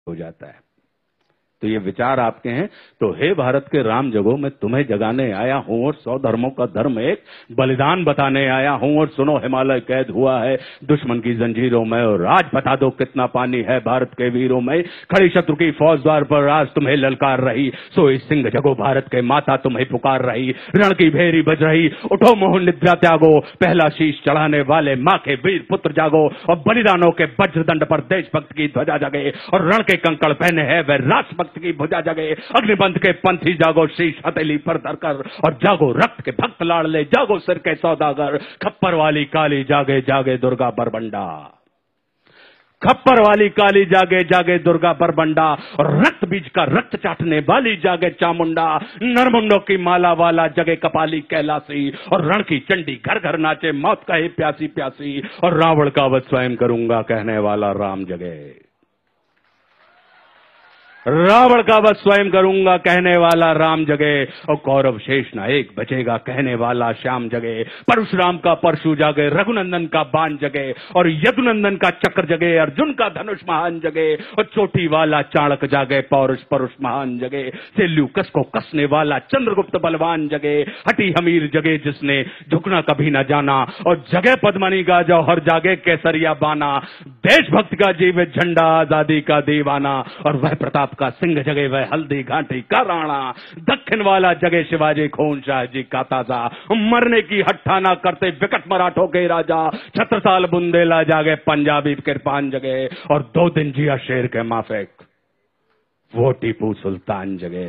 हो जाता है। तो ये विचार आपके हैं। तो हे भारत के राम जगो, मैं तुम्हें जगाने आया हूं और 100 धर्मों का धर्म एक बलिदान बताने आया हूं। और सुनो, हिमालय कैद हुआ है दुश्मन की जंजीरों में, और आज बता दो कितना पानी है भारत के वीरों में। खड़ी शत्रु की फौज द्वार पर आज तुम्हें ललकार रही, सोई सिंह जगो भारत के माता तुम्हें पुकार रही। रण की भेरी बज रही, उठो मोह निद्रा त्यागो, पहला शीश चढ़ाने वाले मां के वीर पुत्र जागो। और बलिदानों के वज्रदंड पर देशभक्त की ध्वजा जगे, और रण के कंकड़ पहने हैं वह राष्ट्रभक्त की भुजा जगे। अग्निबंध के पंथी जागो, शीश हथेली पर धरकर, और जागो रक्त के भक्त लाडले, जागो सिर के सौदागर। खप्पर वाली काली जागे जागे दुर्गा बरबंडा, खप्पर वाली काली जागे जागे दुर्गा बरबंडा। और रक्त बीज का रक्त चाटने वाली जागे चामुंडा। नरमुंडों की माला वाला जगे कपाली कैलासी, और रण की चंडी घर घर नाचे मौत कहे प्यासी प्यासी। और रावण का वध स्वयं करूंगा कहने वाला राम जगे, रावण का वध स्वयं करूंगा कहने वाला राम जगे। और कौरव शेष नायक बचेगा कहने वाला श्याम जगे। परशुराम का परशु जागे, रघुनंदन का बाण जगे, और यदुनंदन का चक्र जगे, अर्जुन का धनुष महान जगे। और चोटी वाला चाणक जागे, पौरुष परुष महान जगे। सेल्यूकस को कसने वाला चंद्रगुप्त बलवान जगे। हटी हमीर जगे जिसने झुकना कभी न जाना, और जगे पद्मनी का जौहर जागे केसरिया बाना। देशभक्त का जीवित झंडा, आजादी का दीवाना। और वह प्रताप का सिंह जगे, वह हल्दी घाटी का राणा। दक्षिण वाला जगे शिवाजी खून शाह जी का ताजा, मरने की हट्ठाना करते विकट मराठों के राजा। छत्रसाल बुंदेला जागे, पंजाबी कृपान जगे, और 2 दिन जिया शेर के माफिक वो टीपू सुल्तान जगे।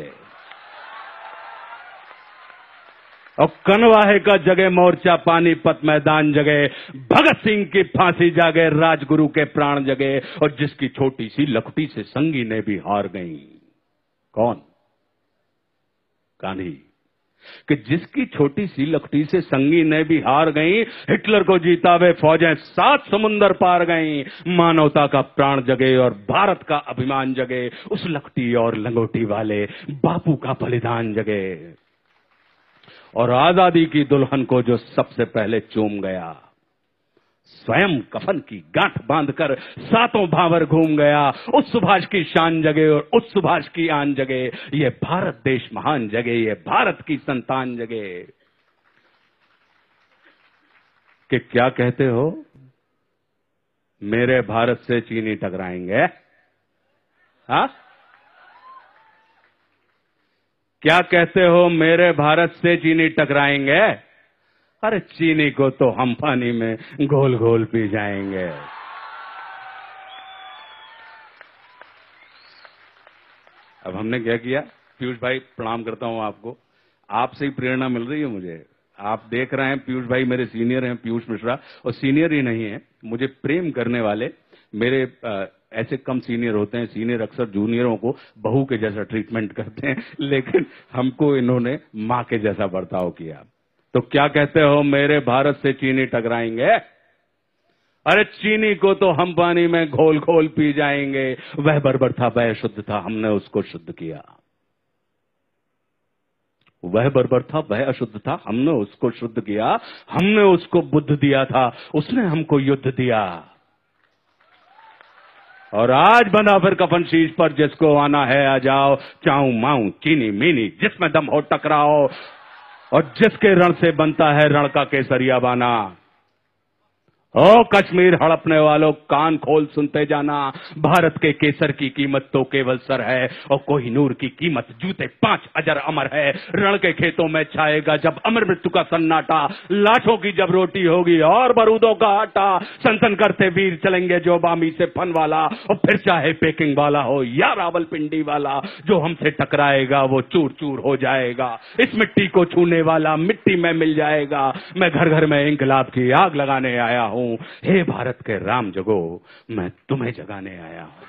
और कनवाहे का जगे मोर्चा, पानीपत मैदान जगे। भगत सिंह की फांसी जागे, राजगुरु के प्राण जगे। और जिसकी छोटी सी लखटी से संगी ने भी हार गई, कौन? गांधी। कि जिसकी छोटी सी लखटी से संगी ने भी हार गई, हिटलर को जीता वे फौजें 7 समुंदर पार गई। मानवता का प्राण जगे और भारत का अभिमान जगे। उस लखटी और लंगोटी वाले बापू का बलिदान जगे। और आजादी की दुल्हन को जो सबसे पहले चूम गया, स्वयं कफन की गांठ बांधकर 7 भावर घूम गया। उस सुभाष की शान जगे और उस सुभाष की आन जगे। ये भारत देश महान जगे, ये भारत की संतान जगे। कि क्या कहते हो, मेरे भारत से चीनी टकराएंगे? हाँ, क्या कहते हो, मेरे भारत से चीनी टकराएंगे? अरे चीनी को तो हम पानी में घोल घोल पी जाएंगे। अब हमने क्या किया? पीयूष भाई प्रणाम करता हूं आपको, आपसे ही प्रेरणा मिल रही है मुझे। आप देख रहे हैं पीयूष भाई मेरे सीनियर हैं, पीयूष मिश्रा, और सीनियर ही नहीं है, मुझे प्रेम करने वाले मेरे ऐसे कम सीनियर होते हैं। सीनियर अक्सर जूनियरों को बहू के जैसा ट्रीटमेंट करते हैं, लेकिन हमको इन्होंने मां के जैसा बर्ताव किया। तो क्या कहते हो, मेरे भारत से चीनी टकराएंगे? अरे चीनी को तो हम पानी में घोल घोल पी जाएंगे। वह बर्बर था, वह शुद्ध था, हमने उसको शुद्ध किया। वह बर्बर था, वह अशुद्ध था, हमने उसको शुद्ध किया। हमने उसको बुद्ध दिया था, उसने हमको युद्ध दिया। और आज बंधा फिर कफन शीश पर, जिसको आना है आ जाओ। चाऊ माऊ चीनी मीनी जिसमें दम हो टकराओ, और जिसके रण से बनता है रण का केसरिया बाना। ओ कश्मीर हड़पने वालों, कान खोल सुनते जाना। भारत के केसर की कीमत तो केवल सर है, और कोहिनूर की कीमत जूते 5 अजर अमर है। रण के खेतों में छाएगा जब अमर मृत्यु का सन्नाटा। लाठों की जब रोटी होगी और बारूदों का आटा। सनसन करते वीर चलेंगे जो बामी से फन वाला, और फिर चाहे पेकिंग वाला हो या रावलपिंडी वाला। जो हमसे टकराएगा वो चूर चूर हो जाएगा। इस मिट्टी को छूने वाला मिट्टी में मिल जाएगा। मैं घर घर में इंकलाब की आग लगाने आया हूं। हे भारत के राम जगो, मैं तुम्हें जगाने आया हूं।